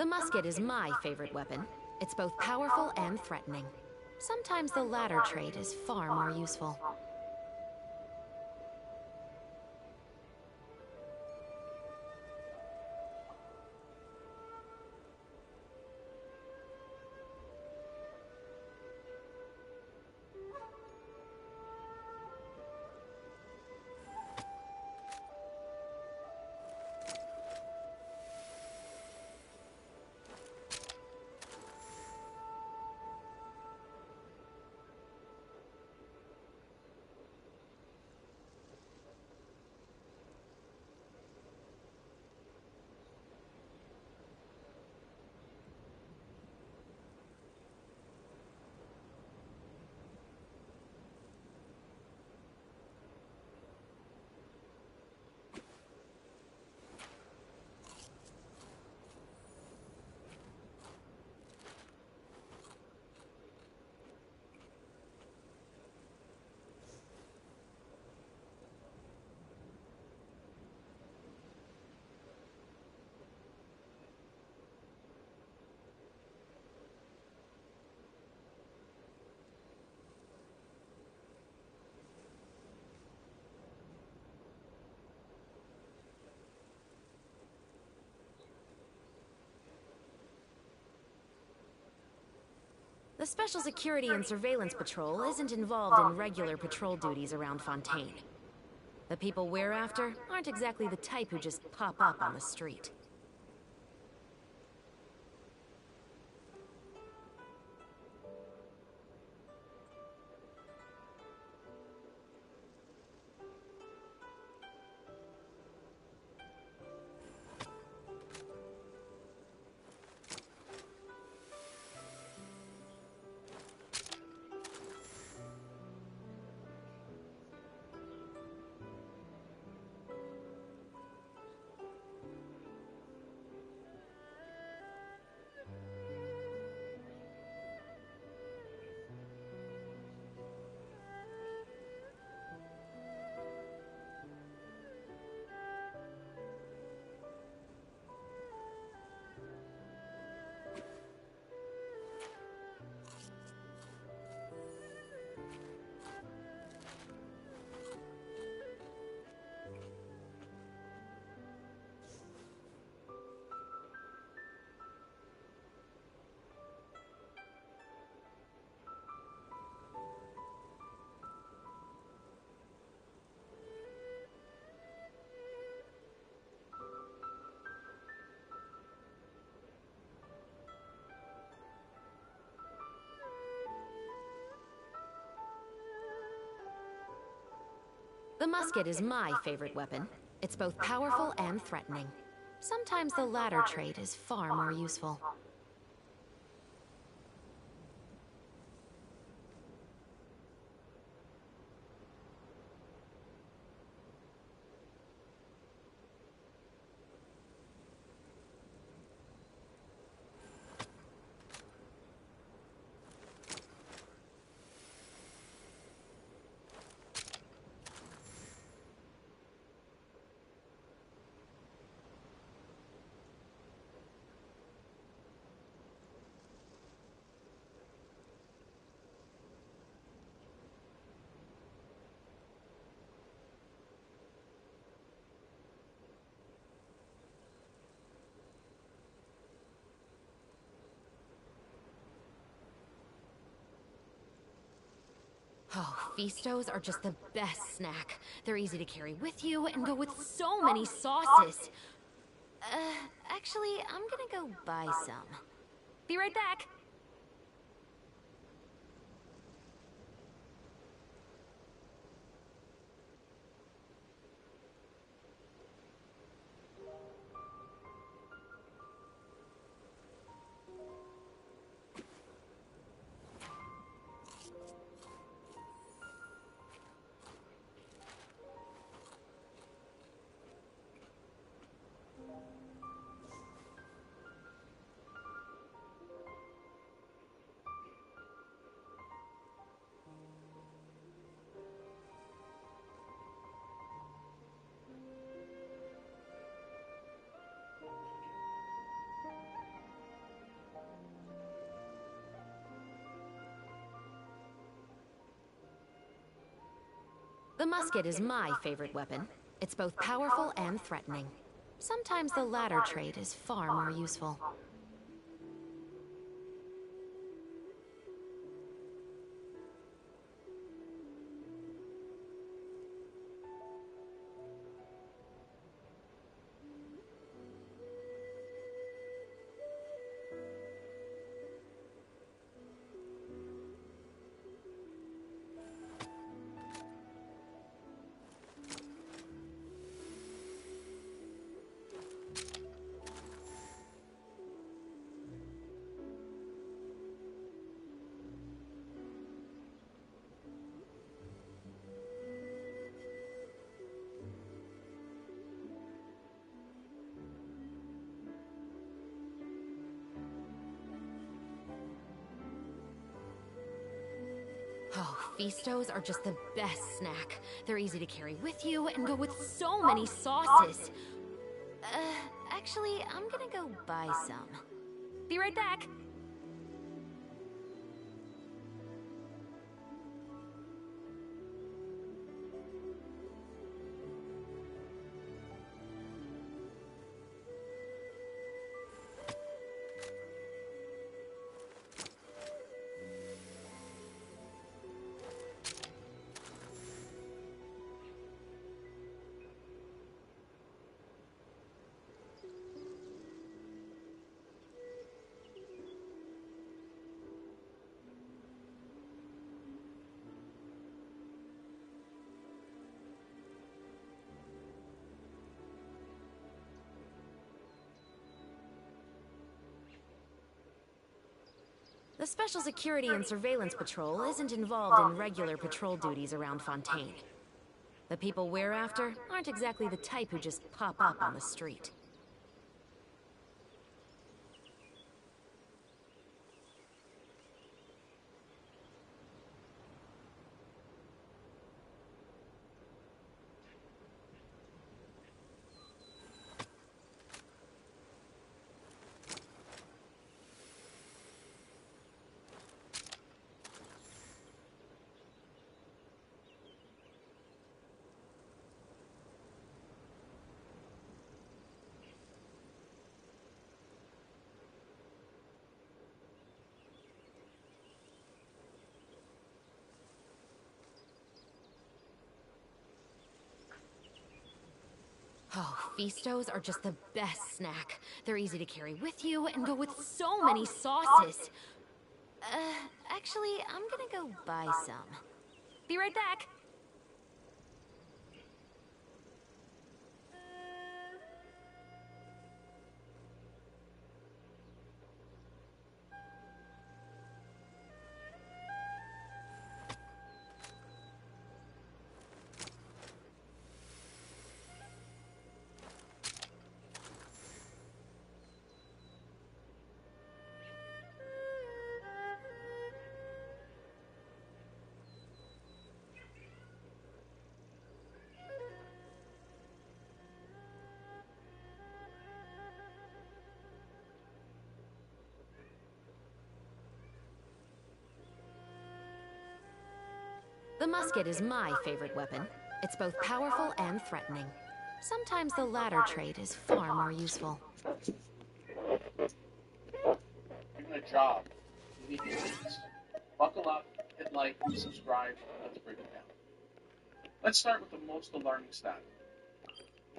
The musket is my favorite weapon. It's both powerful and threatening. Sometimes the latter trait is far more useful. The Special Security and Surveillance Patrol isn't involved in regular patrol duties around Fontaine. The people we're after aren't exactly the type who just pop up on the street. The musket is my favorite weapon. It's both powerful and threatening. Sometimes the latter trait is far more useful. Oh, Feastos are just the best snack. They're easy to carry with you and go with so many sauces. Actually, I'm gonna go buy some. Be right back. The musket is my favorite weapon. It's both powerful and threatening. Sometimes the latter trait is far more useful. Oh, Feastos are just the best snack. They're easy to carry with you and go with so many sauces. Actually, I'm gonna go buy some. Be right back. The Special Security and Surveillance Patrol isn't involved in regular patrol duties around Fontaine. The people we're after aren't exactly the type who just pop up on the street. Oh, Feastos are just the best snack. They're easy to carry with you and go with so many sauces. Actually, I'm gonna go buy some. Be right back. The musket is my favorite weapon. It's both powerful and threatening. Sometimes the latter trait is far more useful. Given a job, you need to buckle up, hit like, subscribe, let's break it down. Let's start with the most alarming stat.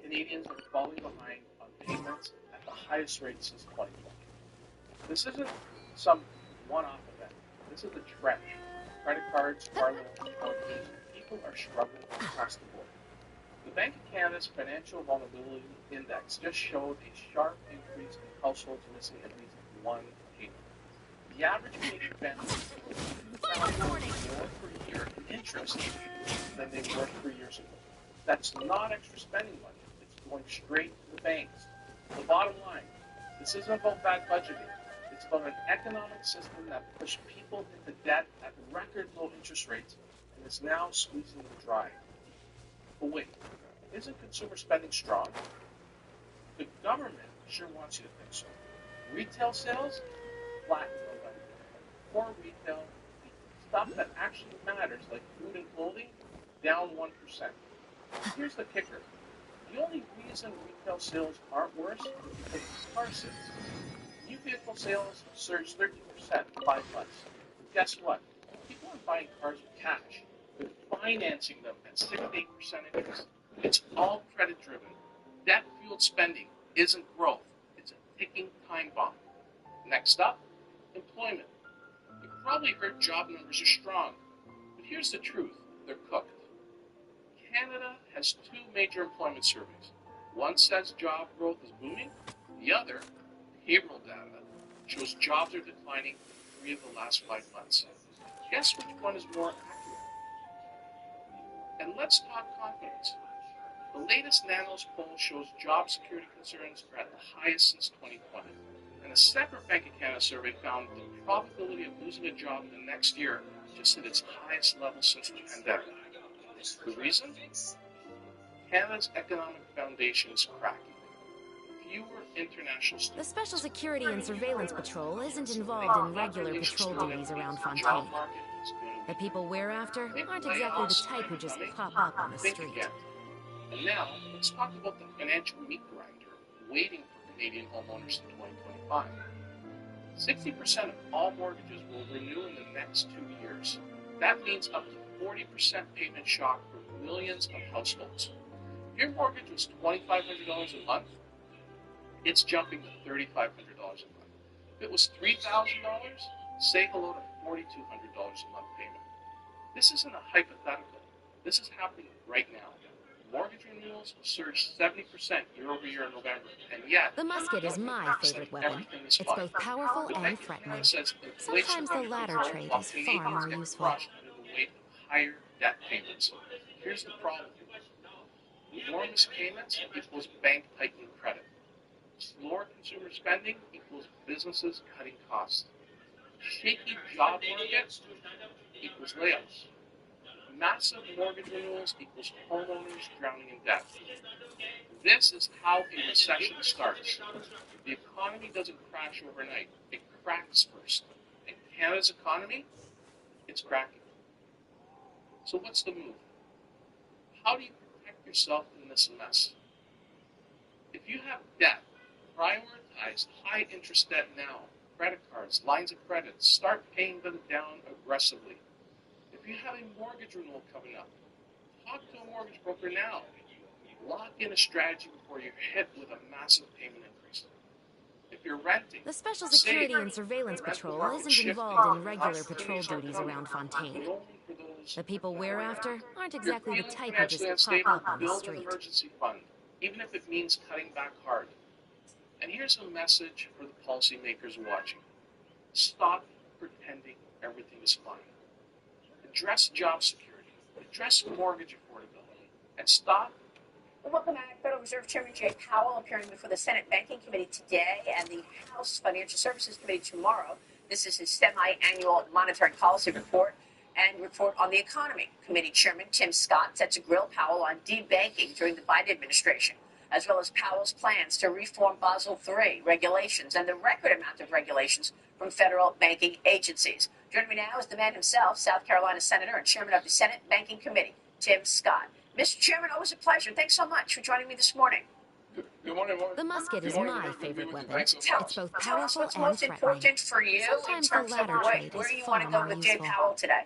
Canadians are falling behind on payments at the highest rate since 2020. This isn't some one-off event. This is a trend. Credit cards, car loans, mortgages, people are struggling across the board. The Bank of Canada's Financial Vulnerability Index just showed a sharp increase in households missing at least one payment. The average Canadian family is more per year in interest than they were 3 years ago. That's not extra spending money. It's going straight to the banks. The bottom line, this isn't about bad budgeting. It's about an economic system that pushed people into debt at record low interest rates and is now squeezing them dry. But wait, isn't consumer spending strong? The government sure wants you to think so. Retail sales, flat in November. Core retail, the stuff that actually matters, like food and clothing, down 1%. Here's the kicker. The only reason retail sales aren't worse is because of car sales. New vehicle sales surged 13% in 5 months. Guess what? People are buying cars with cash. They're financing them at 6 to 8% interest. It's all credit driven. Debt-fueled spending isn't growth. It's a ticking time bomb. Next up, employment. You probably heard job numbers are strong. But here's the truth. They're cooked. Canada has 2 major employment surveys. One says job growth is booming. The other, payroll data, shows jobs are declining for 3 of the last 5 months. Guess which one is more accurate? And let's talk confidence. The latest Nanos poll shows job security concerns are at the highest since 2020. And a separate Bank of Canada survey found the probability of losing a job in the next year just at its highest level since the pandemic. The reason? Canada's economic foundation is cracking. Fewer international students. The Special Security and Surveillance Patrol isn't involved in regular patrol duties around Fontaine. The people we're after aren't exactly the type who just pop up on the street. And now, let's talk about the financial meat grinder waiting for Canadian homeowners in 2025. 60% of all mortgages will renew in the next 2 years. That means up to 40% payment shock for millions of households. If your mortgage was $2,500 a month, it's jumping to $3,500 a month. If it was $3,000, say hello to $4,200 a month payment. This isn't a hypothetical. This is happening right now. Mortgage renewals surged 70% year over year in November, and yet The musket is my favorite weapon. It's both powerful and threatening. Sometimes the latter trait is far more useful. Under the weight of higher debt payments. Here's the problem. Enormous payments equals bank tightening credit. Slower consumer spending equals businesses cutting costs. Shaky job market equals layoffs. Massive mortgage renewals equals homeowners drowning in debt. This is how a recession starts. The economy doesn't crash overnight. It cracks first. And Canada's economy, it's cracking. So what's the move? How do you protect yourself in this mess? If you have debt, prioritize high interest debt now. Credit cards, lines of credit, start paying them down aggressively. If you have a mortgage renewal coming up, talk to a mortgage broker now. Lock in a strategy before you're hit with a massive payment increase. If you're renting, The Special Security and Surveillance Patrol isn't involved in regular patrol duties around Fontaine. The people we're after aren't exactly the type who just pop up on the build an street. emergency fund, even if it means cutting back hard. And here's a message for the policymakers watching. Stop pretending everything is fine. Address job security, address mortgage affordability, and stop. Welcome back. Federal Reserve Chairman Jay Powell appearing before the Senate Banking Committee today and the House Financial Services Committee tomorrow. This is his semi-annual monetary policy report and report on the economy. Committee Chairman Tim Scott set to grill Powell on debanking during the Biden administration, as well as Powell's plans to reform Basel III regulations and the record amount of regulations from federal banking agencies. Joining me now is the man himself, South Carolina Senator and Chairman of the Senate Banking Committee, Tim Scott. Mr. Chairman, always a pleasure. Thanks so much for joining me this morning. Good morning, Mark. The musket is my favorite weapon. Thanks so It's much. both Tell us powerful what's and most threatening. important for you Sometimes in the terms of latter trait where is you want to far go more with Jay useful. Powell today.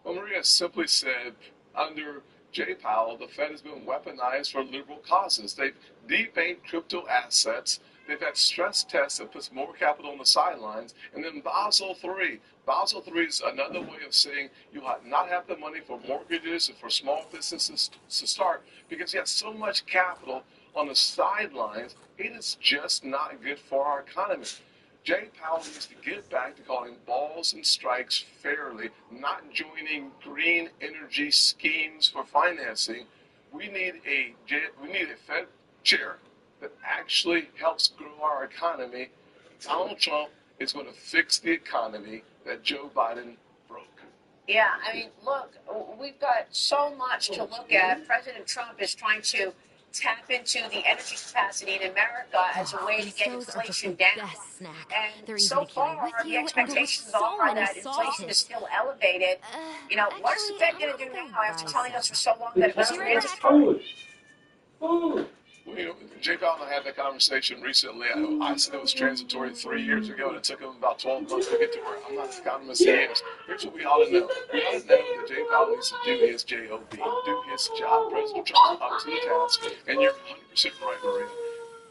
Well, Maria simply said, under Jay Powell, the Fed has been weaponized for liberal causes. They've debanked crypto assets. They've had stress tests that puts more capital on the sidelines. And then Basel III. Basel III is another way of saying you ought not have the money for mortgages and for small businesses to start because you have so much capital on the sidelines. It is just not good for our economy. Jay Powell needs to get back to calling balls and strikes fairly, not joining green energy schemes for financing. We need a Fed chair that actually helps grow our economy. Donald Trump is going to fix the economy that Joe Biden broke. Yeah, I mean, look, we've got so much to look at. President Trump is trying to tap into the energy capacity in America as a way to get Those are just the inflation down. best snack. And They're easy so to carry far, with the you and go with expectations so are many that inflation is sauces. still elevated. You know, what's the Fed Actually, going to I'm do gonna now go after buy telling us some. for so long The that it was capital right is back. food. Food. Well, Jay Powell and I had that conversation recently. I said it was transitory 3 years ago, and it took him about 12 months to get to where I'm not as economist he is. Here's what we ought to know. We ought to know that Jay Powell needs to do his job, do his job. President Trump's up to the task, and you're 100% right, Maria.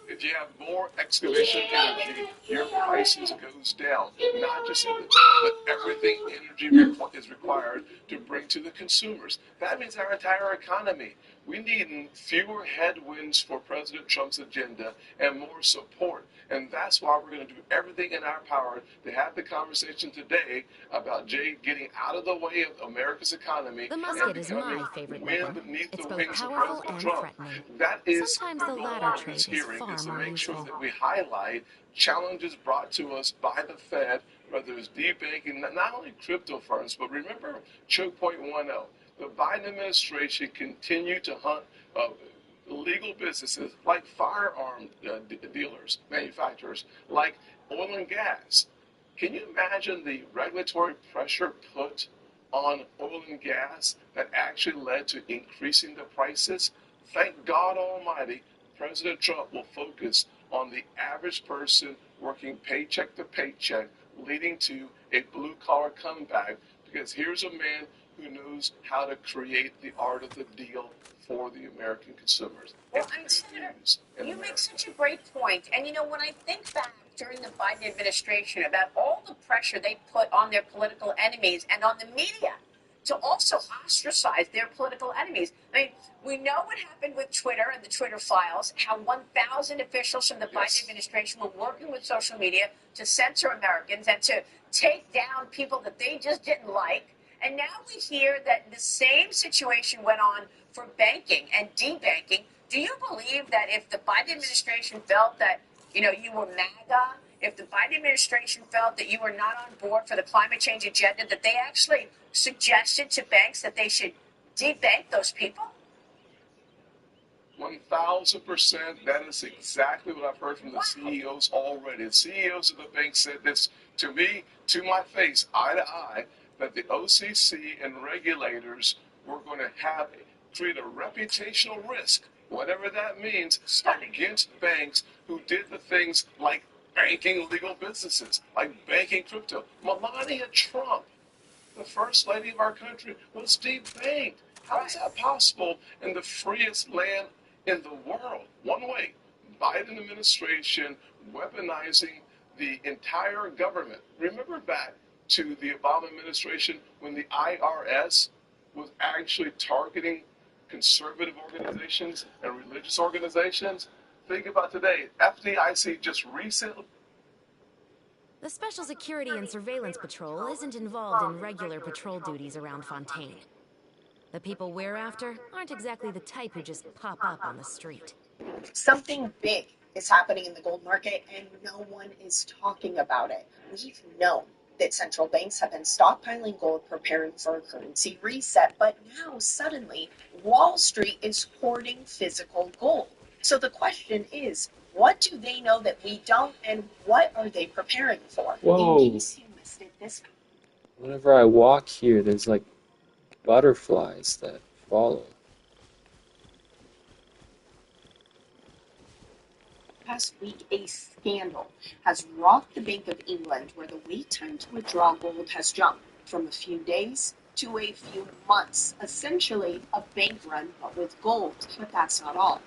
If you have more excavation energy, your prices goes down. Not just in the but everything energy is required to bring to the consumers. That means our entire economy. We need fewer headwinds for President Trump's agenda and more support. And that's why we're going to do everything in our power to have the conversation today about Jay getting out of the way of America's economy The and musket is becoming my favorite wind weapon. beneath It's the both wings of powerful President and Trump. threatening. That is Sometimes the the goal latter of this trait is hearing, far is to more make sure useful. that we highlight challenges brought to us by the Fed, whether it's debanking, not only crypto firms, but remember Choke Point 1.0. The Biden administration continued to hunt legal businesses like firearm dealers, manufacturers, like oil and gas. Can you imagine the regulatory pressure put on oil and gas that actually led to increasing the prices? Thank God Almighty, President Trump will focus on the average person working paycheck to paycheck, leading to a blue-collar comeback, because here's a man who knows how to create the art of the deal for the American consumers. Well, and Senator, you make such a great point. And you know, when I think back during the Biden administration about all the pressure they put on their political enemies and on the media to also ostracize their political enemies. I mean, we know what happened with Twitter and the Twitter files, how 1,000 officials from the Biden administration were working with social media to censor Americans and to take down people that they just didn't like. And now we hear that the same situation went on for banking and debanking. Do you believe that if the Biden administration felt that, you know, you were MAGA, if the Biden administration felt that you were not on board for the climate change agenda, that they actually suggested to banks that they should debank those people? 1,000%. That is exactly what I've heard from the CEOs already. The CEOs of the bank said this to me, to my face, eye to eye, that the OCC and regulators were going to create a reputational risk, whatever that means, against banks who did the things like banking legal businesses, like banking crypto. Melania Trump, the first lady of our country, was debanked. How is that possible in the freest land in the world? One way, Biden administration weaponizing the entire government. Remember back to the Obama administration when the IRS was actually targeting conservative organizations and religious organizations? Think about today. FDIC just recently. The Special Security and Surveillance Patrol isn't involved in regular patrol duties around Fontaine. The people we're after aren't exactly the type who just pop up on the street. Something big is happening in the gold market and no one is talking about it. We've known that central banks have been stockpiling gold, preparing for a currency reset, but now suddenly Wall Street is hoarding physical gold. So the question is, what do they know that we don't, and what are they preparing for? Whoa. In case you missed it this Whenever I walk here, there's like butterflies that follow. past week, a scandal has rocked the Bank of England, where the wait time to withdraw gold has jumped from a few days to a few months. Essentially, a bank run, but with gold. But that's not all.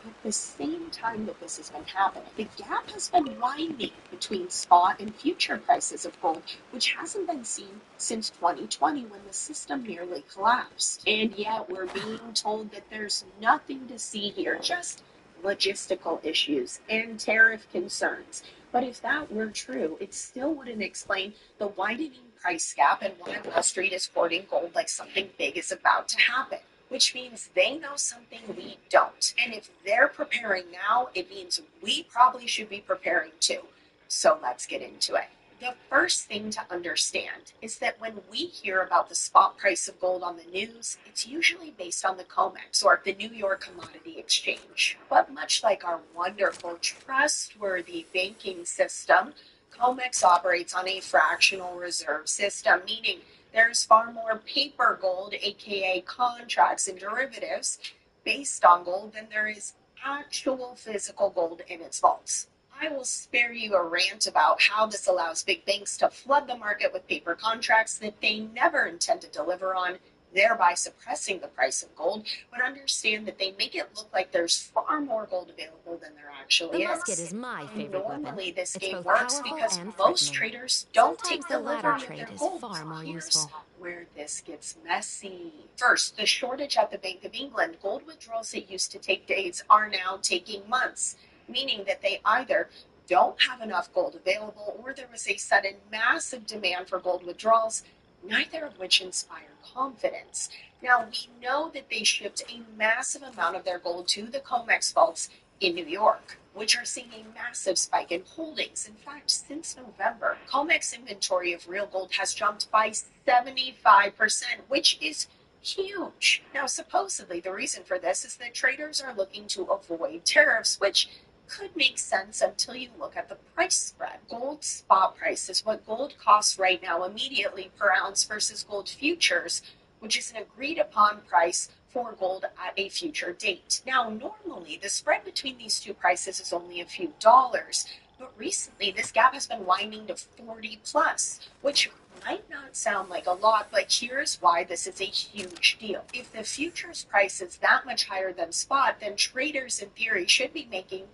At the same time that this has been happening, the gap has been widening between spot and future prices of gold, which hasn't been seen since 2020 when the system nearly collapsed. And yet we're being told that there's nothing to see here, just logistical issues and tariff concerns. But if that were true, it still wouldn't explain the widening price gap and why Wall Street is hoarding gold like something big is about to happen. Which means they know something we don't. And if they're preparing now, it means we probably should be preparing too. So let's get into it. The first thing to understand is that when we hear about the spot price of gold on the news, it's usually based on the COMEX, or the New York Commodity Exchange. But much like our wonderful, trustworthy banking system, COMEX operates on a fractional reserve system, meaning there's far more paper gold, aka contracts and derivatives, based on gold than there is actual physical gold in its vaults. I will spare you a rant about how this allows big banks to flood the market with paper contracts that they never intend to deliver on, thereby suppressing the price of gold, but understand that they make it look like there's far more gold available than there actually The is. musket is my favorite weapon. Normally, this It's game both works powerful because and most threatening. traders don't Sometimes take the latter delivery of their trait is gold. far more Here's useful. where this gets messy. First, the shortage at the Bank of England. Gold withdrawals that used to take days are now taking months, meaning that they either don't have enough gold available or there was a sudden massive demand for gold withdrawals, neither of which inspire confidence. Now, we know that they shipped a massive amount of their gold to the COMEX vaults in New York, which are seeing a massive spike in holdings. In fact, since November, COMEX inventory of real gold has jumped by 75%, which is huge. Now, supposedly, the reason for this is that traders are looking to avoid tariffs, which could make sense until you look at the price spread. Gold spot price is what gold costs right now immediately per ounce versus gold futures, which is an agreed upon price for gold at a future date. Now, normally the spread between these two prices is only a few dollars, but recently this gap has been widening to 40 plus, which might not sound like a lot, but here's why this is a huge deal. If the futures price is that much higher than spot, then traders in theory should be making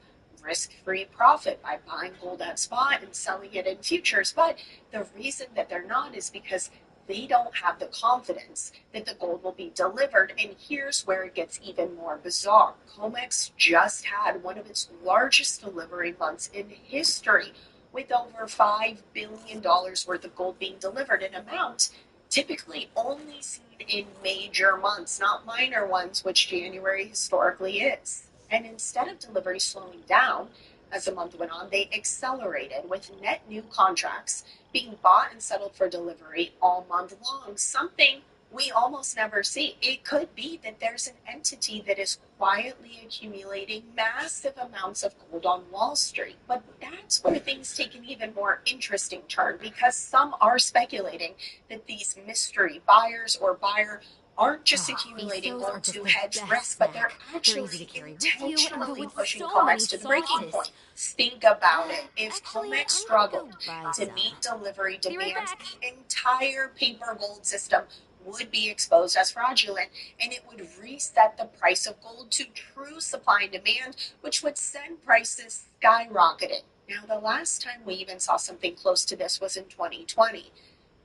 risk-free profit by buying gold at spot and selling it in futures. But the reason that they're not is because they don't have the confidence that the gold will be delivered. And here's where it gets even more bizarre. COMEX just had one of its largest delivery months in history, with over $5 billion worth of gold being delivered, an amount typically only seen in major months, not minor ones, which January historically is. And instead of delivery slowing down as the month went on, they accelerated with net new contracts being bought and settled for delivery all month long, something we almost never see. It could be that there's an entity that is quietly accumulating massive amounts of gold on Wall Street. But that's where things take an even more interesting turn, because some are speculating that these mystery buyers or buyer aren't just accumulating gold to hedge risk, but they're actually intentionally pushing COMEX to the breaking point. Think about it. If COMEX struggled to meet delivery demands, the entire paper gold system would be exposed as fraudulent, and it would reset the price of gold to true supply and demand, which would send prices skyrocketing. Now, the last time we even saw something close to this was in 2020.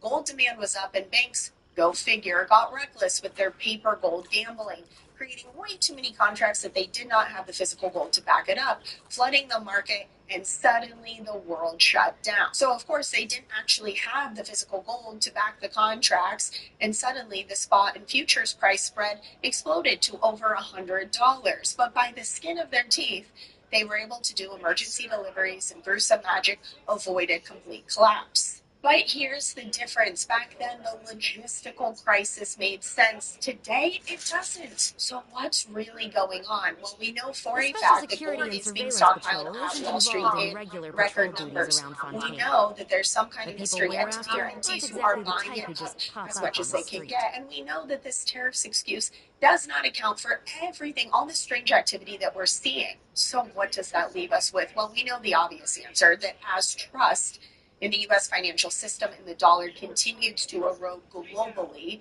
Gold demand was up and banks, go figure, got reckless with their paper gold gambling, creating way too many contracts that they did not have the physical gold to back it up, flooding the market, and suddenly the world shut down. So of course they didn't actually have the physical gold to back the contracts, and suddenly the spot and futures price spread exploded to over $100. But by the skin of their teeth, they were able to do emergency deliveries and through some magic avoided complete collapse. But here's the difference. Back then, the logistical crisis made sense. Today, it doesn't. So what's really going on? Well, we know for a fact that gold is being stockpiled at Wall Street in record numbers. We know that there's some kind of mystery entity or entities who are buying it up as much as they can get. And we know that this tariffs excuse does not account for everything, all the strange activity that we're seeing. So what does that leave us with? Well, we know the obvious answer, that as trust in the U.S. financial system and the dollar continues to erode globally,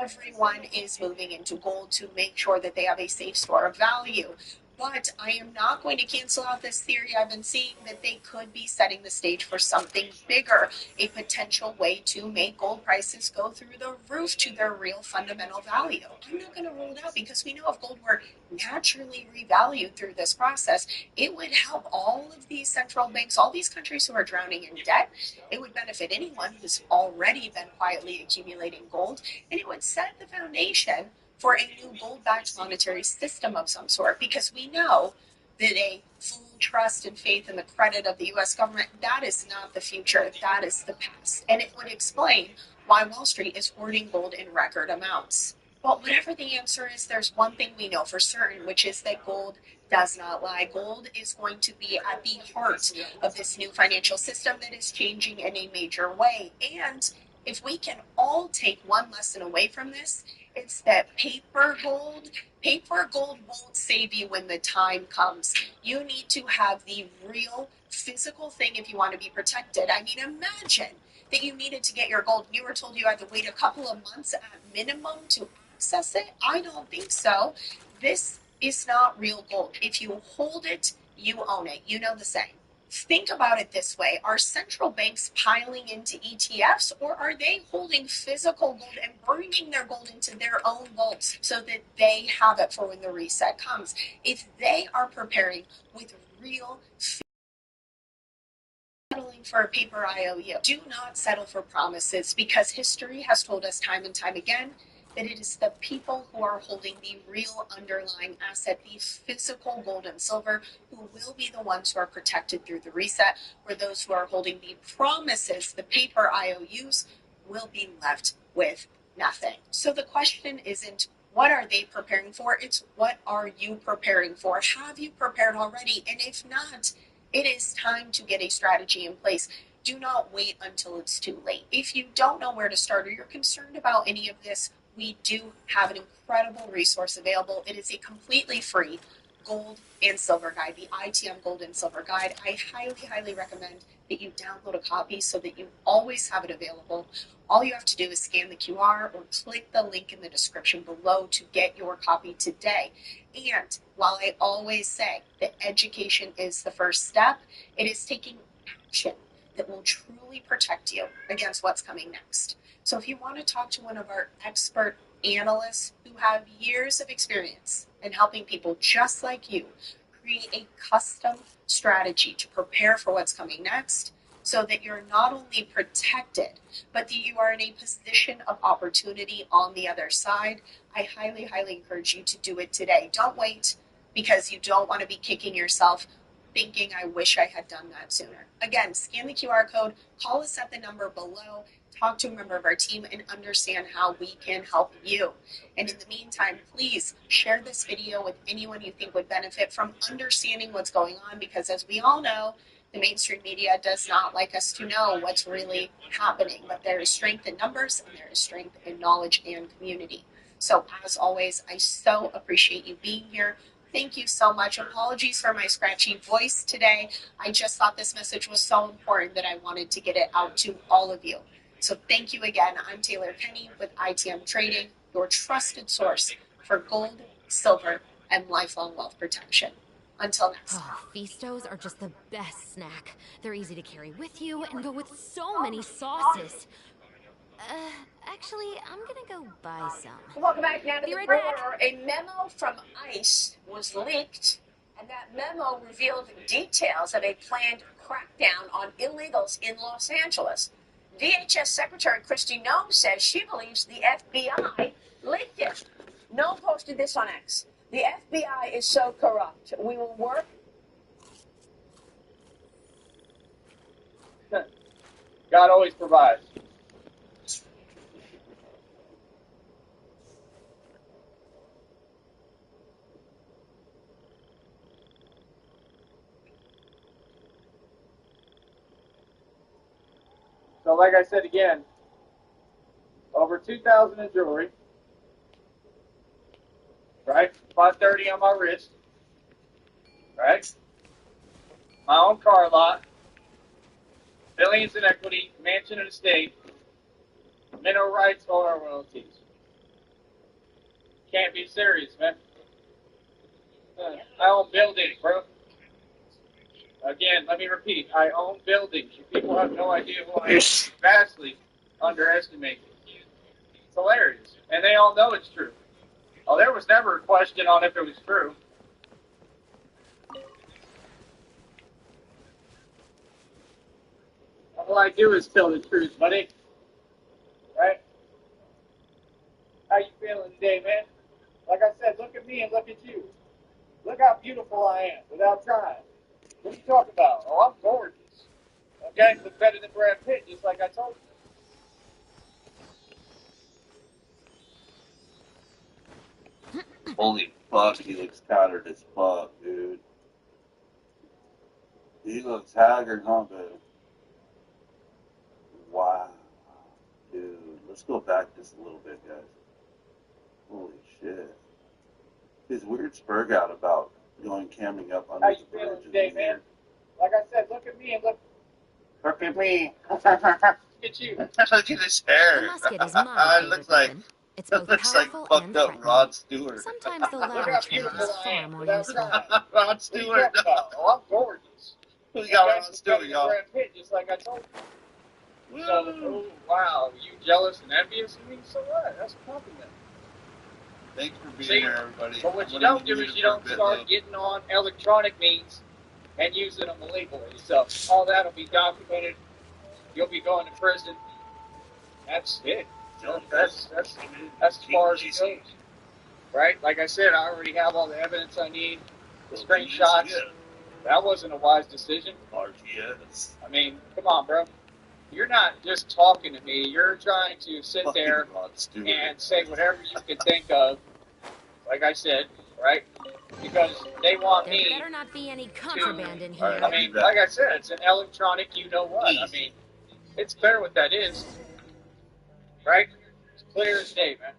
everyone is moving into gold to make sure that they have a safe store of value. But I am not going to cancel out this theory I've been seeing that they could be setting the stage for something bigger, a potential way to make gold prices go through the roof to their real fundamental value. I'm not going to rule it out, because we know if gold were naturally revalued through this process, it would help all of these central banks, all these countries who are drowning in debt. It would benefit anyone who's already been quietly accumulating gold, and it would set the foundation for a new gold-backed monetary system of some sort, because we know that a full trust and faith in the credit of the U.S. government, that is not the future. That is the past. And it would explain why Wall Street is hoarding gold in record amounts. But whatever the answer is, there's one thing we know for certain, which is that gold does not lie. Gold is going to be at the heart of this new financial system that is changing in a major way. And if we can all take one lesson away from this, it's that paper gold won't save you when the time comes. You need to have the real physical thing if you want to be protected. I mean, imagine that you needed to get your gold. You were told you had to wait a couple of months at minimum to access it. I don't think so. This is not real gold. If you hold it, you own it. You know the saying. Think about it this way. Are central banks piling into ETFs, or are they holding physical gold and bringing their gold into their own vaults so that they have it for when the reset comes? If they are preparing with real settling for a paper IOU, do not settle for promises, because history has told us time and time again that it is the people who are holding the real underlying asset, the physical gold and silver, who will be the ones who are protected through the reset, where those who are holding the promises, the paper IOUs, will be left with nothing. So the question isn't what are they preparing for? It's what are you preparing for? Have you prepared already? And if not, it is time to get a strategy in place. Do not wait until it's too late. If you don't know where to start or you're concerned about any of this, we do have an incredible resource available. It is a completely free gold and silver guide, the ITM Gold and Silver Guide. I highly, highly recommend that you download a copy so that you always have it available. All you have to do is scan the QR or click the link in the description below to get your copy today. And while I always say that education is the first step, it is taking action that will truly protect you against what's coming next. So if you want to talk to one of our expert analysts who have years of experience in helping people just like you create a custom strategy to prepare for what's coming next, so that you're not only protected, but that you are in a position of opportunity on the other side, I highly, highly encourage you to do it today. Don't wait, because you don't want to be kicking yourself thinking, I wish I had done that sooner. Again, scan the QR code, call us at the number below, talk to a member of our team, and understand how we can help you. And in the meantime, please share this video with anyone you think would benefit from understanding what's going on, because as we all know, the mainstream media does not like us to know what's really happening, but there is strength in numbers and there is strength in knowledge and community. So as always, I so appreciate you being here. Thank you so much. Apologies for my scratchy voice today. I just thought this message was so important that I wanted to get it out to all of you. So thank you again. I'm Taylor Penny with ITM Trading, your trusted source for gold, silver, and lifelong wealth protection. Until next time. Oh, Feastos are just the best snack. They're easy to carry with you and go with so many sauces. Actually, I'm gonna go buy some. Welcome back now to Be the right border. back. A memo from ICE was leaked, and that memo revealed details of a planned crackdown on illegals in Los Angeles. DHS Secretary Kristi Noem says she believes the FBI leaked it. Noem posted this on X. The FBI is so corrupt. We will work. God always provides. So like I said again, over 2,000 in jewelry, right? 530 on my wrist, right? My own car lot, billions in equity, mansion and estate, mineral rights, oil royalties. Can't be serious, man. I own buildings, bro. Again, let me repeat, I own buildings. You people have no idea who I am. Vastly underestimated. It's hilarious. And they all know it's true. Oh, there was never a question on if it was true. All I do is tell the truth, buddy. Right? How you feeling today, man? Like I said, look at me and look at you. Look how beautiful I am without trying. What are you talking about? Oh, I'm gorgeous. Okay, look better than Brad Pitt, just like I told you. Holy fuck, he looks tattered as fuck, dude. He looks haggard, huh, dude? Wow. Dude, let's go back just a little bit, guys. Holy shit. His weird spurg out about going camming up under How the you feeling bridge. today, man? Like I said, look at me and look Look at me. at you. Look at his The hair. musket is my It looks favorite like weapon. It's both looks like powerful and fucked up threatening. Rod Stewart. Sometimes the Look latter how trait beautiful is I far am more without useful. trying. Rod What are you Stewart. talking about? Oh, I'm gorgeous. We got Okay, Rod look Stewart, better than y'all. Brad Pitt, just like I told you. So, oh, wow, you jealous and envious of me? So what? That's a compliment. Thanks for being See, here, everybody. but what I'm you gonna don't do mute is it you for a don't bit, start though. getting on electronic means and using them illegally. So all that'll be documented. You'll be going to prison. That's it. That's as far as it goes. Right? Like I said, I already have all the evidence I need. The screenshots. That wasn't a wise decision. RTS. I mean, come on, bro. You're not just talking to me. You're trying to sit there Rod Stewart. and say whatever you can think of. Like I said, right? Because they want There me. better not be any contraband in All right, here. I mean, like I said, it's an electronic. You know what? I mean, it's clear what that is, right? It's clear as day, man.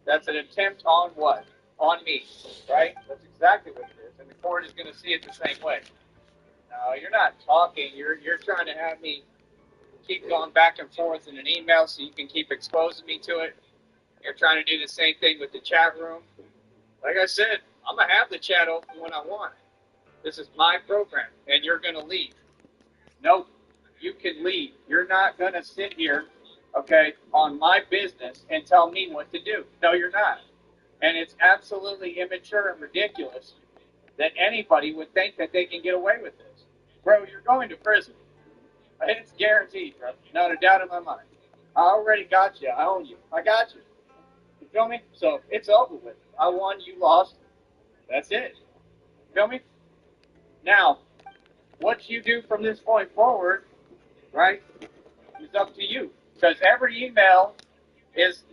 That's an attempt on what? On me, right? That's exactly what it is, and the court is going to see it the same way. No, you're not talking. You're trying to have me keep going back and forth in an email so you can keep exposing me to it. You're trying to do the same thing with the chat room. Like I said, I'm going to have the chat open when I want it. This is my program, and you're going to leave. Nope, you can leave. You're not going to sit here, okay, on my business and tell me what to do. No, you're not. And it's absolutely immature and ridiculous that anybody would think that they can get away with this. Bro, you're going to prison. It's guaranteed, bro. Not a doubt in my mind. I already got you. I own you. I got you. You feel me? So it's over with. I won, you lost. That's it. You feel me? Now, what you do from this point forward, right, is up to you. Because every email is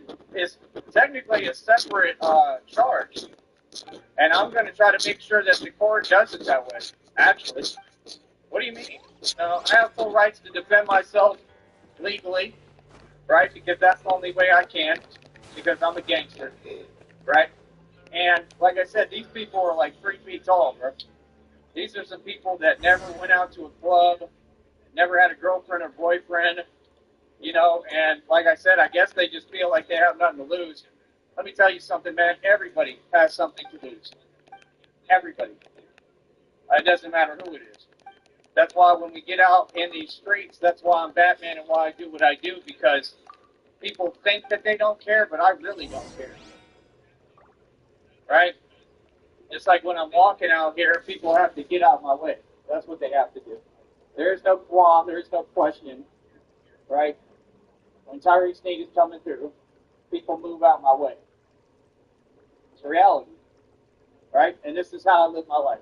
technically a separate charge. And I'm going to try to make sure that the court does it that way. Actually, what do you mean? No, I have full rights to defend myself legally, right? Because that's the only way I can, because I'm a gangster, right? And like I said, these people are like 3 feet tall, bro. These are some people that never went out to a club, never had a girlfriend or boyfriend, you know, and like I said, I guess they just feel like they have nothing to lose. Let me tell you something, man. Everybody has something to lose. Everybody. It doesn't matter who it is. That's why when we get out in these streets, that's why I'm Batman and why I do what I do, because people think that they don't care, but I really don't care. Right? It's like when I'm walking out here, people have to get out of my way. That's what they have to do. There's no qualm, there's no question, right? When Tyree Sneed is coming through, people move out my way. It's reality, right? And this is how I live my life.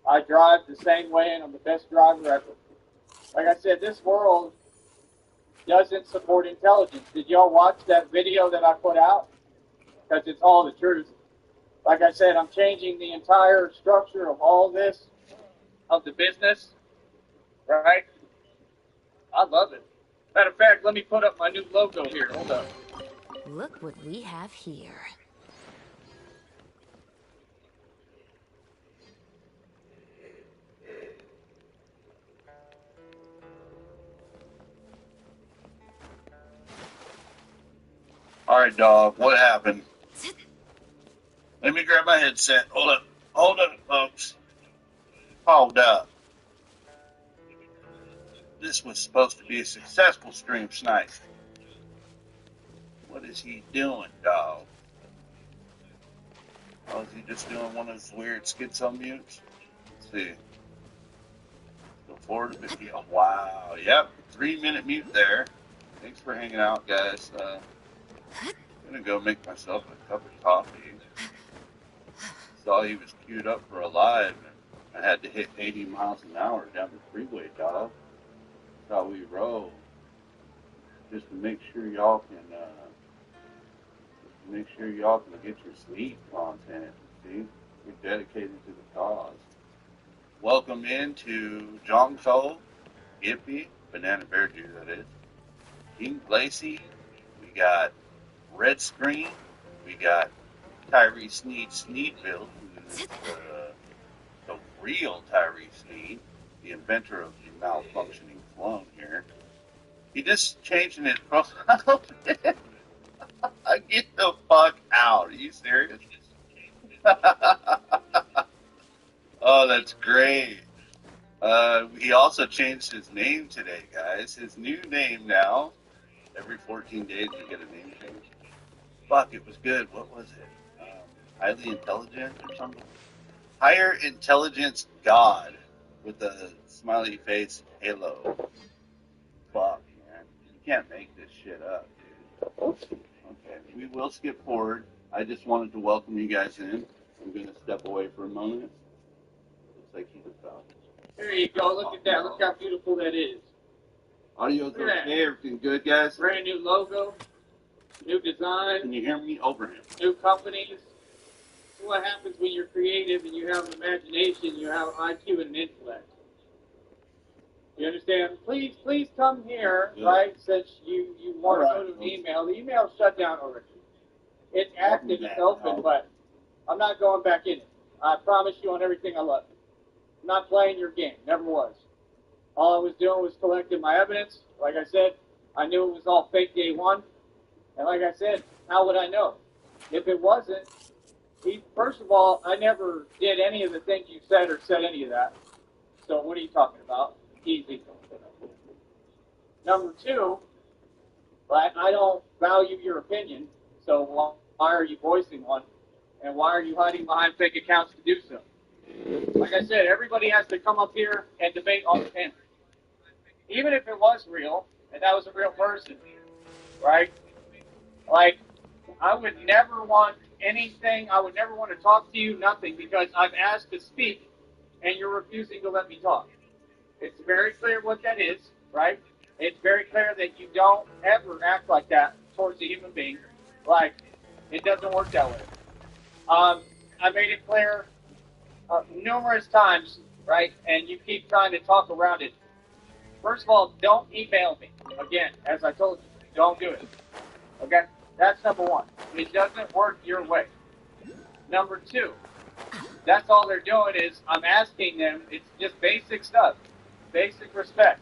I drive the same way, and I'm the best driver ever. Like I said, this world doesn't support intelligence. Did y'all watch that video that I put out? Because it's all the truth. Like I said, I'm changing the entire structure of all this, of the business, right? I love it. Matter of fact, let me put up my new logo here. Hold up. Look what we have here. All right, dog. What happened? Let me grab my headset. Hold up. Hold up, folks. Hold up. This was supposed to be a successful stream tonight. What is he doing, dog? Oh, is he just doing one of those weird schizo mutes? Let's see. Go forward a bit. Yeah, wow. Yep. 3-minute mute there. Thanks for hanging out, guys. I'm gonna go make myself a cup of coffee. Saw he was queued up for a live, and I had to hit 80 miles an hour down the freeway, dog. That's how we roll. Just to make sure y'all can, get your sleep content. See, we're dedicated to the cause. Welcome into Jongko, Hippie, Banana Bear Jew, that is. King Lacey. We got Red Screen. We got Tyree Sneedville, who's the real Tyree Sneed, the inventor of the malfunctioning clone here. He just changing it from. Get the fuck out. Are you serious? Oh, that's great. He also changed his name today, guys. His new name now. Every 14 days we get a name change. Fuck, it was good. What was it? Highly intelligent or something? Higher intelligence God with a smiley face halo. Fuck, man. You can't make this shit up, dude. Okay, we will skip forward. I just wanted to welcome you guys in. I'm going to step away for a moment. Looks like he's about. There you go. Look at that. Look how beautiful that is. Audio's okay. Everything good, guys? Brand new logo. New design. Can you hear me over him? New companies. This is what happens when you're creative and you have an imagination, you have IQ and an intellect. You understand? Please come here, right? Since you want to go to the email. The email's shut down already. It's active, it's open, but I'm not going back in it. I promise you on everything I love. I'm not playing your game. Never was. All I was doing was collecting my evidence. Like I said, I knew it was all fake day one. And like I said, how would I know? If it wasn't, first of all, I never did any of the things you said or said any of that. So what are you talking about? Easy. Number two, I don't value your opinion, so why are you voicing one? And why are you hiding behind fake accounts to do so? Like I said, everybody has to come up here and debate on the panel. Even if it was real, and that was a real person, right? Like, I would never want anything, I would never want to talk to you, nothing, because I've asked to speak, and you're refusing to let me talk. It's very clear what that is, right? It's very clear that you don't ever act like that towards a human being. Like, it doesn't work that way. I made it clear numerous times, right? And you keep trying to talk around it. First of all, don't email me. Again, as I told you, don't do it. Okay? That's number one. It doesn't work your way. Number two, that's all they're doing is I'm asking them, it's just basic stuff, basic respect.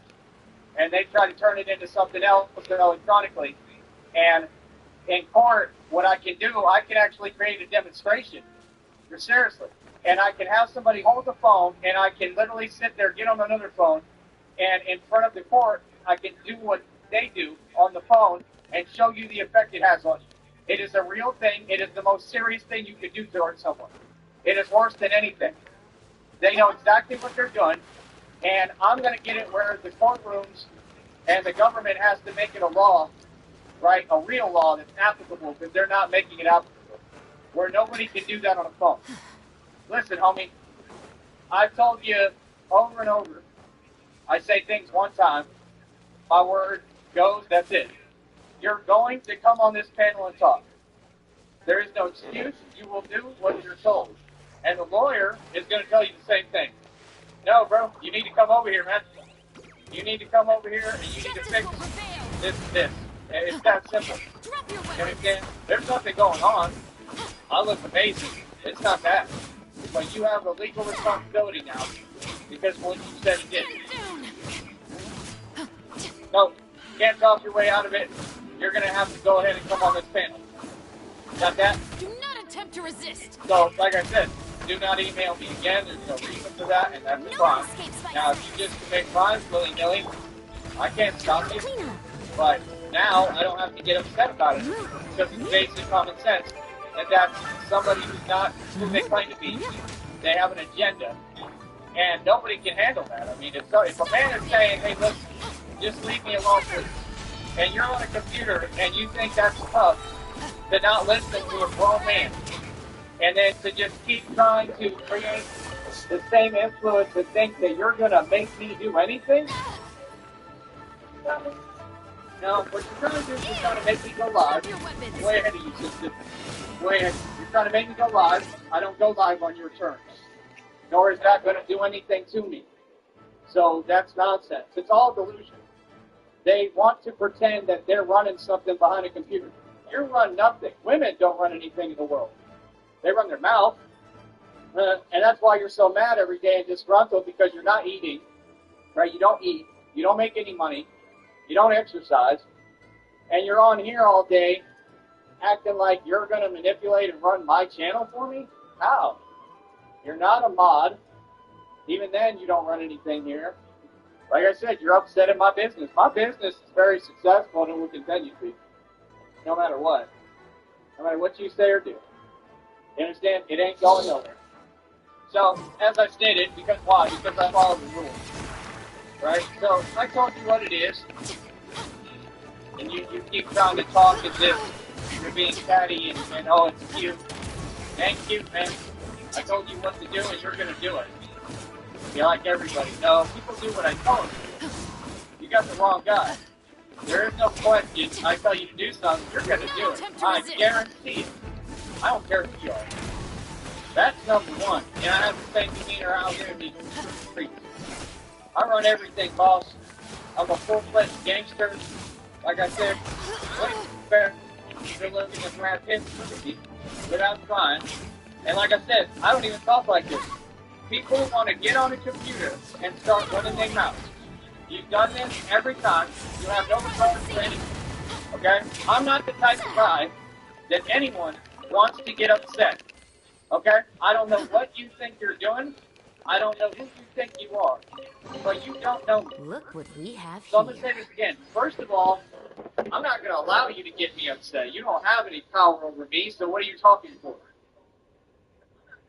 And they try to turn it into something else electronically. And in court, what I can do, I can actually create a demonstration. Seriously. And I can have somebody hold the phone, and I can literally sit there, get on another phone, and in front of the court, I can do what they do on the phone and show you the effect it has on you. It is a real thing. It is the most serious thing you could do towards someone. It is worse than anything. They know exactly what they're doing, and I'm going to get it where the courtrooms and the government has to make it a law, right, a real law that's applicable, because they're not making it applicable, where nobody can do that on a phone. Listen, homie, I've told you over and over, I say things one time, my word goes, that's it. You're going to come on this panel and talk. There is no excuse. You will do what you're told. And the lawyer is going to tell you the same thing. No, bro, you need to come over here, man. You need to come over here and you need to fix this and this. And it's that simple. You understand? There's nothing going on. I look amazing. It's not that. But you have a legal responsibility now because what you said and did. No, you can't talk your way out of it. You're going to have to go ahead and come on this panel. Got that? Do not attempt to resist. So, like I said, do not email me again. There's no reason for that, and that's fine. Now, if you just commit crimes willy-nilly, I can't stop you. But now, I don't have to get upset about it because it's basic common sense. And that's somebody who's not who they claim to be. They have an agenda. And nobody can handle that. I mean, if a man is saying, hey, listen, just leave me alone, please. And you're on a computer and you think that's tough to not listen to a grown man. And then to just keep trying to create the same influence to think that you're going to make me do anything? No, what you're trying to do is you're trying to make me go live. Way ahead of you, sister. Way ahead. You're trying to make me go live. I don't go live on your terms. Nor is that going to do anything to me. So that's nonsense. It's all delusion. They want to pretend that they're running something behind a computer. You run nothing. Women don't run anything in the world. They run their mouth. And that's why you're so mad every day and disgruntled, because you're not eating. Right? You don't eat. You don't make any money. You don't exercise. And you're on here all day acting like you're going to manipulate and run my channel for me? How? You're not a mod. Even then, you don't run anything here. Like I said, you're upset at my business. My business is very successful and it will continue to be. No matter what. No matter what you say or do. You understand? It ain't going nowhere. So, as I stated, because why? Because I follow the rules. Right? So, I told you what it is. And you keep trying to talk as if you're being catty and oh, it's cute. It ain't cute, man. I told you what to do and you're going to do it. You're like everybody. No, people do what I tell them. You got the wrong guy. There is no question. I tell you to do something, you're going to do it. I guarantee it. I don't care who you are. That's number one. And I have the same demeanor out here in these streets. I run everything, boss. I'm a full-fledged gangster. Like I said, what is fair? You're looking at Brad Pitt without trying. And like I said, I don't even talk like this. People want to get on a computer and start running their mouth. You've done this every time. You have no regard for anything. Okay? I'm not the type of guy that anyone wants to get upset. Okay? I don't know what you think you're doing. I don't know who you think you are. But you don't know me. Look what we have So I'm going to say this again. First of all, I'm not going to allow you to get me upset. You don't have any power over me, so what are you talking for?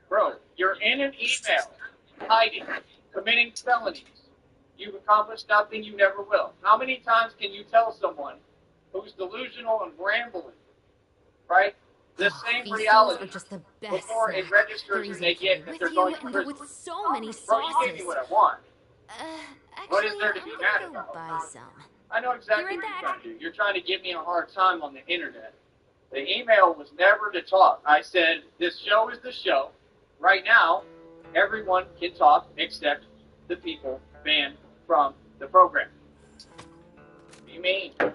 Bro, you're in an email, hiding, committing felonies. You've accomplished nothing, you never will. How many times can you tell someone who's delusional and rambling, right? The same reality just the best before it registers and they get that they're going to prison. with so many Bro, you gave me what I want. Actually, What is there to be I'm mad gonna go about? buy some. I know exactly Be right what you're back. trying to do. You're trying to give me a hard time on the internet. The email was never to talk. I said, this show is the show. Right now, everyone can talk except the people banned from the program. You mean? You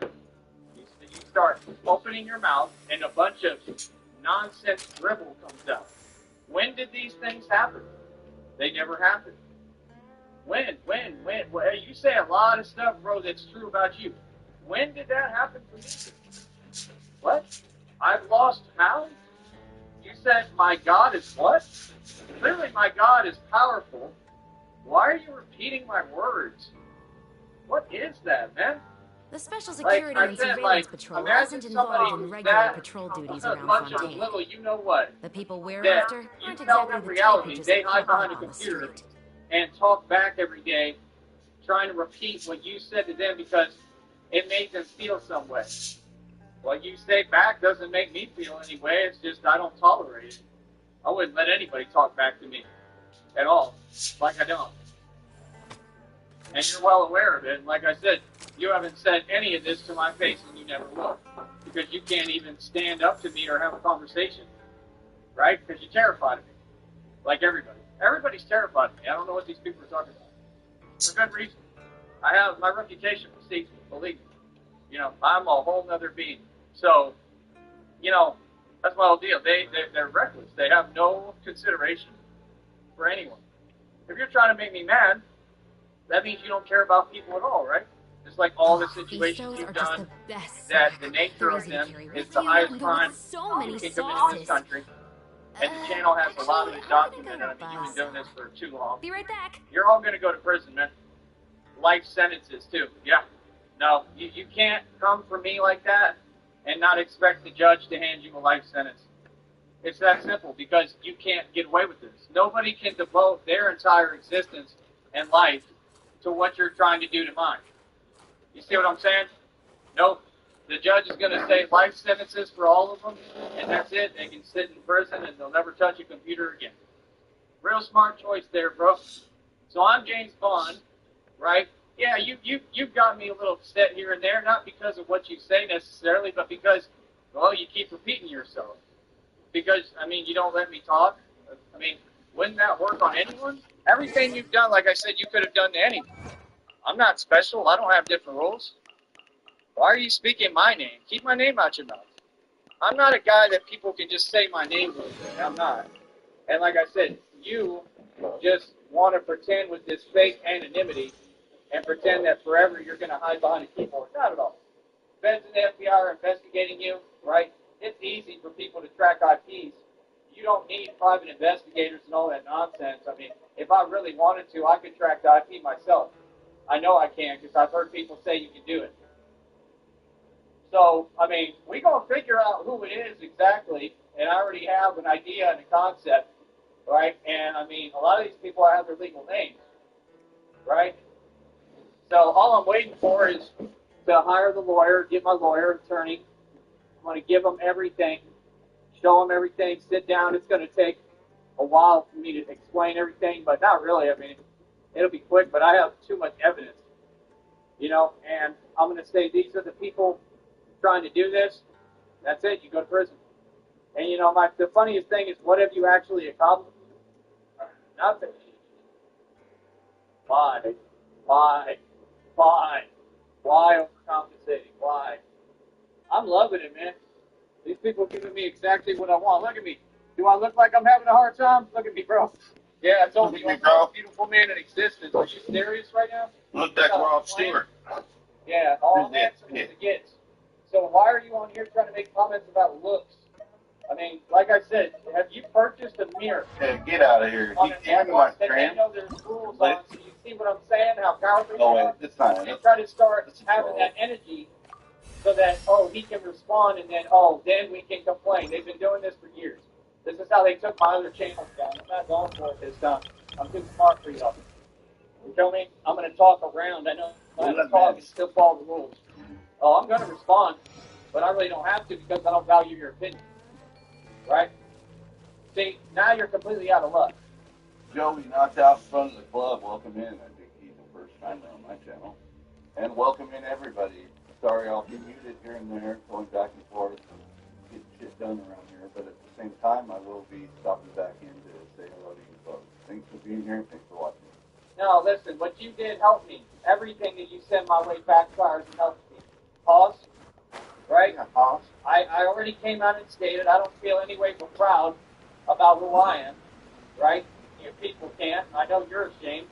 start opening your mouth and a bunch of nonsense dribble comes out. When did these things happen? They never happened. When? Well, you say a lot of stuff, bro, that's true about you. When did that happen for me? What? I've lost how? You said my God is what? Clearly my God is powerful. Why are you repeating my words? What is that, man? The Special Security and Surveillance Patrol isn't involved in regular patrol duties around Fontaine. Little, you know what? The people we're That after you aren't tell exactly them the reality. type who just They pop hide up behind a on the computer street. and talk back every day, trying to repeat what you said to them because it made them feel some way. What you say back doesn't make me feel any way. It's just I don't tolerate it. I wouldn't let anybody talk back to me at all, like I don't. And you're well aware of it. And like I said, you haven't said any of this to my face, and you never will, because you can't even stand up to me or have a conversation, right? Because you're terrified of me, like everybody. Everybody's terrified of me. I don't know what these people are talking about. For good reason. I have my reputation precedes me, believe me. You know, I'm a whole nother being. So, you know, that's my whole deal. They're reckless. They have no consideration for anyone. If you're trying to make me mad, that means you don't care about people at all, right? It's like all the situations you've done, that the nature of them is the highest crime you can commit in this country. And the channel has a lot of it documented. I mean, you've been doing this for too long. Be right back. You're all going to go to prison, man. Life sentences, too. Yeah. No, you can't come for me like that and not expect the judge to hand you a life sentence. It's that simple, because you can't get away with this. Nobody can devote their entire existence and life to what you're trying to do to mine. You see what I'm saying? Nope. The judge is going to say life sentences for all of them, and that's it. They can sit in prison and they'll never touch a computer again. Real smart choice there, bro. So I'm James Bond, right? Yeah, you've got me a little upset here and there, not because of what you say necessarily, but because, well, you keep repeating yourself. Because, I mean, you don't let me talk. I mean, wouldn't that work on anyone? Everything you've done, like I said, you could have done to anyone. I'm not special. I don't have different rules. Why are you speaking my name? Keep my name out your mouth. I'm not a guy that people can just say my name with. I'm not. And like I said, you just want to pretend with this fake anonymity and pretend that forever you're going to hide behind a keyboard. Not at all. Feds and the FBI are investigating you, right? It's easy for people to track IPs. You don't need private investigators and all that nonsense. I mean, if I really wanted to, I could track the IP myself. I know I can because I've heard people say you can do it. So, I mean, we're going to figure out who it is exactly, and I already have an idea and a concept, right? And, I mean, a lot of these people have their legal names, right? So all I'm waiting for is to hire the lawyer, get my lawyer, attorney. I'm going to give them everything, show them everything, sit down. It's going to take a while for me to explain everything, but not really. I mean, it'll be quick, but I have too much evidence, you know, and I'm going to say these are the people trying to do this. That's it. You go to prison. And, you know, the funniest thing is, what have you actually accomplished? Nothing. Why? Why overcompensating? Why? I'm loving it, man. These people are giving me exactly what I want. Look at me. Do I look like I'm having a hard time? Look at me, bro. Yeah, I told you, I'm the most beautiful man in existence. Are you serious right now? Look like we're on Stewart. Yeah, all handsome as it gets. So why are you on here trying to make comments about looks? I mean, like I said, have you purchased a mirror? Yeah, get out of here. On Get an into my airport that they tram. know there's rules on, so you see what I'm saying, how powerful you Oh, are? wait, it's not. And try to start having that energy so that, oh, he can respond, and then, oh, then we can complain. They've been doing this for years. This is how they took my other channels down. I'm not going for it this time. I'm too smart for y'all. You feel me? I'm going to talk around. I know I'm going to talk and still follow the rules. Oh, I'm going to respond, but I really don't have to because I don't value your opinion. Right? See, now you're completely out of luck. Joey knocked out in front of the club. Welcome in. I think he's the first timer on my channel. And welcome in everybody. Sorry, I'll be muted here and there, going back and forth, get shit done around here. But at the same time, I will be stopping back in to say hello to you folks. Thanks for being here. Thanks for watching. No, listen, what you did helped me. Everything that you send my way backfires and helps me. Pause. Right? Pause. I already came out and stated I don't feel any way but proud about who I am. Right? You people can't. I know you're ashamed.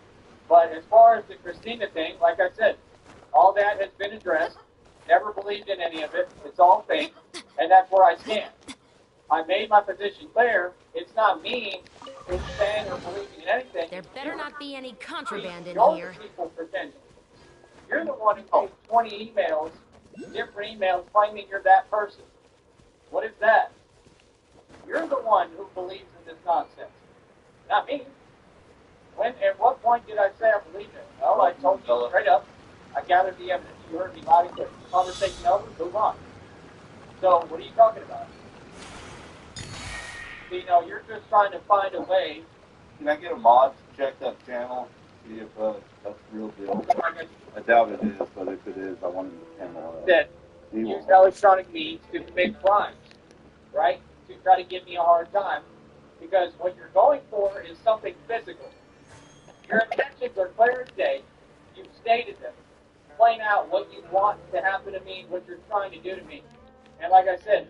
But as far as the Christina thing, like I said, all that has been addressed. Never believed in any of it. It's all fake. And that's where I stand. I made my position clear. It's not me who's saying or believing in anything. There better not be any contraband in You're here. the people pretending. You're the one who made 20 emails, different emails, claiming you're that person. What is that? You're the one who believes in this nonsense. Not me. When? At what point did I say I believed it? Well, I told you straight up. I gathered the evidence. You heard me loud and clear. Conversation over. Move on. So, what are you talking about? You know, you're just trying to find a way. Can I get a mod to check that channel? See if that's the real deal. I doubt it is, but if it is, I want the channel. That use electronic means to commit crimes, right? To try to give me a hard time. Because what you're going for is something physical. Your intentions are clear as day. You've stated them. Plain out what you want to happen to me, what you're trying to do to me. And like I said,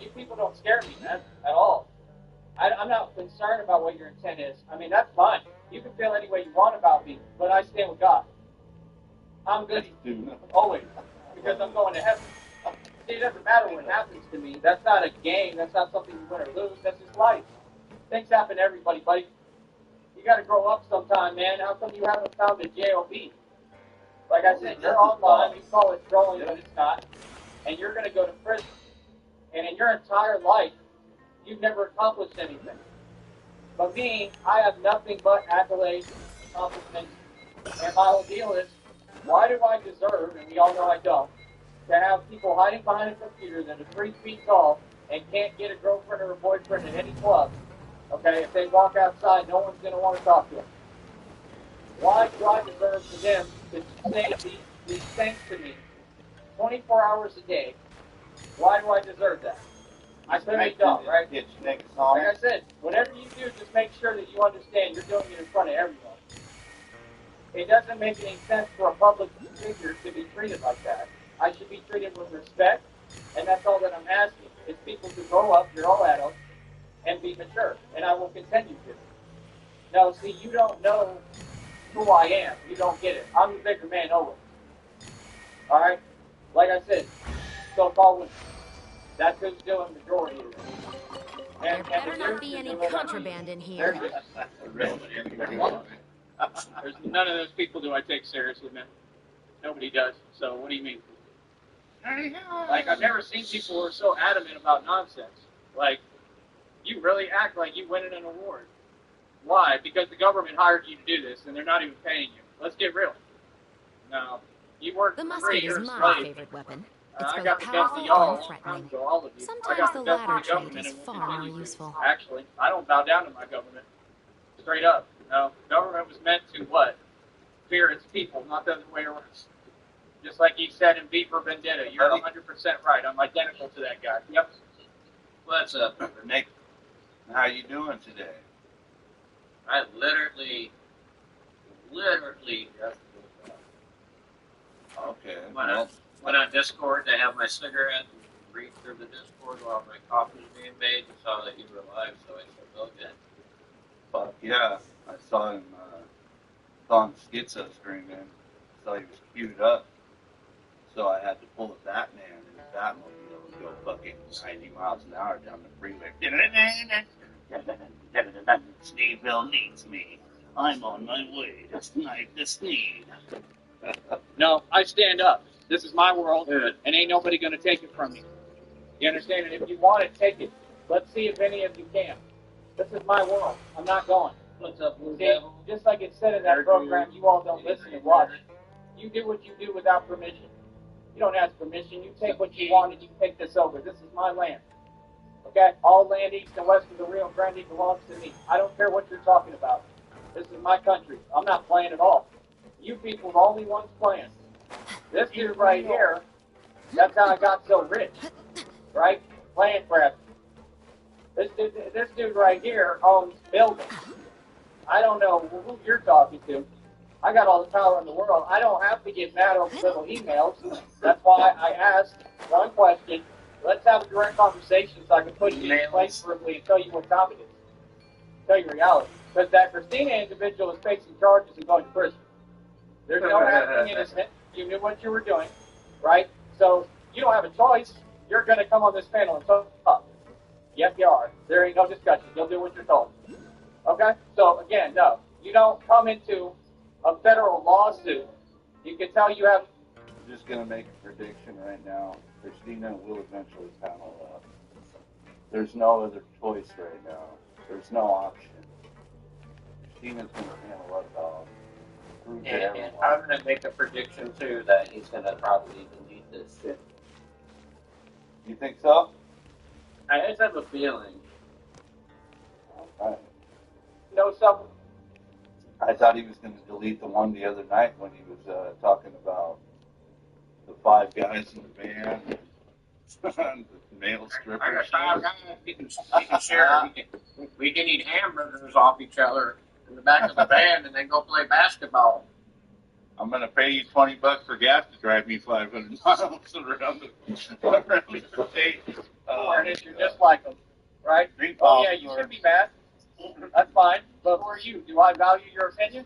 you people don't scare me, man, at all. I'm not concerned about what your intent is. I mean, that's fine. You can feel any way you want about me, but I stand with God. I'm good, always, because I'm going to heaven. See, it doesn't matter what happens to me. That's not a game. That's not something you win or lose. That's just life. Things happen to everybody, buddy. You got to grow up sometime, man. How come you haven't found a JOB? Like I said, you're online. You call it trolling, but it's not. And you're going to go to prison. And in your entire life, you've never accomplished anything. But me, I have nothing but accolades, accomplishments. And my whole deal is, why do I deserve, and we all know I don't, to have people hiding behind a computer that are 3 feet tall and can't get a girlfriend or a boyfriend at any club, Okay, if they walk outside, no one's going to want to talk to them. Why do I deserve for them to say these things to me 24 hours a day? Why do I deserve that? I clearly don't, right? Like I said, whatever you do, just make sure that you understand you're doing it in front of everyone. It doesn't make any sense for a public figure to be treated like that. I should be treated with respect, and that's all that I'm asking. Is people to grow up, you're all adults, and be mature, and I will continue to. No, see, you don't know who I am. You don't get it. I'm the bigger man always. All right? Like I said, so-called women. That's who's doing the majority of it. There better not be any contraband in here. There's none of those people do I take seriously, man. Nobody does. So what do you mean? Like, I've never seen people who are so adamant about nonsense. Like, you really act like you winning an award. Why? Because the government hired you to do this, and they're not even paying you. Let's get real. No. You work The for musket free. is You're a my slave. favorite weapon. It's I both got the best of powerful y'all. and threatening. To all of you. I Sometimes got the the best of latter the trait government is and will far more continue to. useful. Actually, I don't bow down to my government. Straight up. No. Government was meant to what? Fear its people, not the other way around. Just like he said in V for Vendetta. You're 100% right. I'm identical to that guy. Yep. What's up, Nick? How you doing today? I literally just Okay. went on Discord to have my cigarette and read through the Discord while my coffee was being made and saw that you were live, so I said, okay. Fuck yeah. I saw him on Schizo streaming. Saw he was queued up. So I had to pull a Batman in his Batmobile and go fucking 90 miles an hour down the freeway. Sneedville needs me. I'm on my way to snipe the Sneed. No, I stand up. This is my world, and ain't nobody going to take it from me. You understand? And if you want it, take it. Let's see if any of you can. This is my world. I'm not going. What's up, Blue See, Devil? just like it said in that program, you all don't listen and watch. You do what you do without permission. You don't ask permission. You take what you want and you take this over. This is my land. Okay? All land east and west of the Rio Grande belongs to me. I don't care what you're talking about. This is my country. I'm not playing at all. You people are the only ones playing. This dude right here, that's how I got so rich. Right? Playing crap. This dude right here owns buildings. I don't know who you're talking to. I got all the power in the world. I don't have to get mad over little emails. That's why I asked one question. Let's have a direct conversation so I can put you in place verbally and tell you what topic it is. Tell you reality. Because that Christina individual is facing charges and going to prison. There's no acting innocent. You knew what you were doing, right? So you don't have a choice. You're going to come on this panel and talk. Yep, you are. There ain't no discussion. You'll do what you're told. Okay? So, again, no. You don't come into a federal lawsuit. You can tell you have... I'm just going to make a prediction right now. Christina will eventually panel up. There's no other choice right now. There's no option. Christina's going to panel up, dog. And I'm going to make a prediction, too, that he's going to probably delete this shit. You think so? I just have a feeling. Okay. No something. I thought he was going to delete the one the other night when he was talking about the 5 guys in the van, the male strippers. I got 5 guys. We can share. We can eat hamburgers off each other in the back of the van and then go play basketball. I'm going to pay you $20 for gas to drive me 500 miles around the state. You're just like them, right? Oh, yeah, you should be mad. That's fine. But who are you? Do I value your opinion?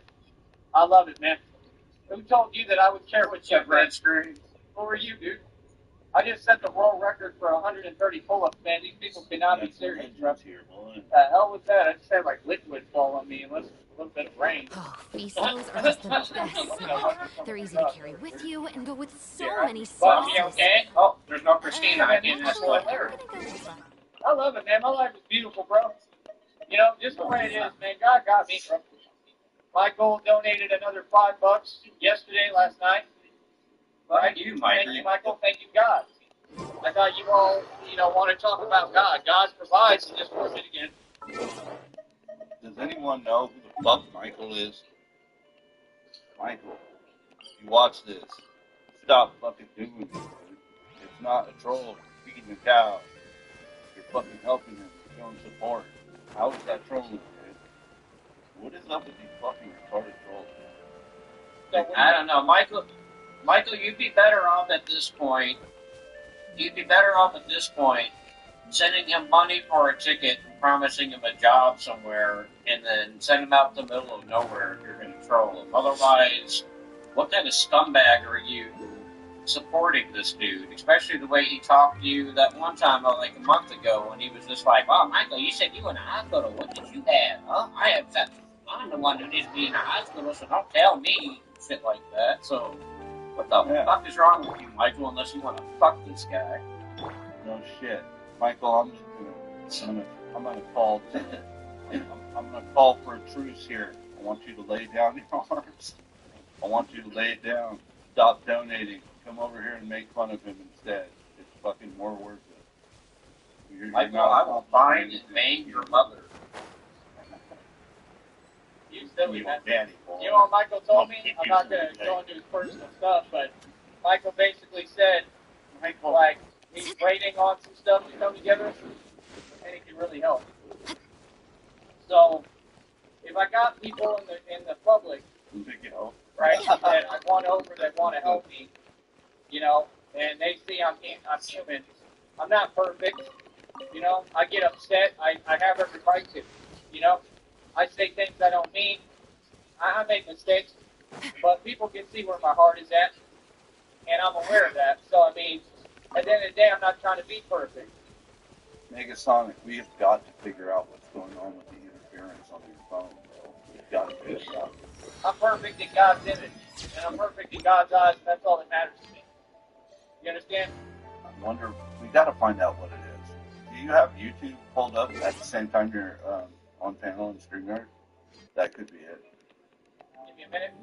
I love it, man. Who told you that I would care what you red screen? Who are you, dude? I just set the world record for 130 pull-ups, man. These people cannot be serious, bro. The hell was that? I just had like liquid fall on me and a little bit of rain. Oh, Feastos are just the best snack. They're easy to carry with you and go with so many sauces. Okay? Oh, there's no Christina. I can't mess Actually, with I'm her. gonna go with I love it, man. My life is beautiful, bro. You know, just the way it is, man. God got me, bro. Michael donated another $5 yesterday, last night. Thank you, Mike. Thank you, Michael. Thank you, God. I thought you all, want to talk about God. God provides, and just prove it again. Does anyone know who the fuck Michael is? Michael, if you watch this, stop fucking doing it, dude. It's not a troll. You're feeding the cow. You're fucking helping him. You're showing support. How is that trolling, dude? What is up with these fucking retarded trolls? I don't know, Michael. Michael, you'd be better off at this point. You'd be better off at this point sending him money for a ticket and promising him a job somewhere, and then send him out to the middle of nowhere if you're going to troll him. Otherwise, what kind of scumbag are you supporting this dude? Especially the way he talked to you that one time, like a month ago, when he was just like, "Oh, Michael, you said you were in the hospital. What did you have? Huh? I have that. I'm the one who needs to be in the hospital, so don't tell me shit like that." So, what the fuck is wrong with you, Michael? Unless you want to fuck this guy. No shit. Michael, I'm gonna call. I'm gonna call for a truce here. I want you to lay down your arms. I want you to lay it down. Stop donating. Come over here and make fun of him instead. It's fucking more worth it. Michael, I will find and maim your mother. You silly man. You know what Michael told me? I'm not gonna go into his personal stuff, but Michael basically said, like, he's waiting on some stuff to come together, and it can really help. So, if I got people in the public, right, that I want over that want to help me, you know, and they see I'm human, I'm not perfect, you know, I get upset, I have every right to, you know, I say things I don't mean, I make mistakes, but people can see where my heart is at, and I'm aware of that, so I mean, at the end of the day, I'm not trying to be perfect. Megasonic, we have got to figure out what's going on with the interference on your phone, bro. We've got to figure it out. I'm perfect in God's image, and I'm perfect in God's eyes, and that's all that matters to me. You understand? I wonder, we got to find out what it is. Do you have YouTube pulled up at the same time you're on panel and StreamYard? That could be it. Give me a minute.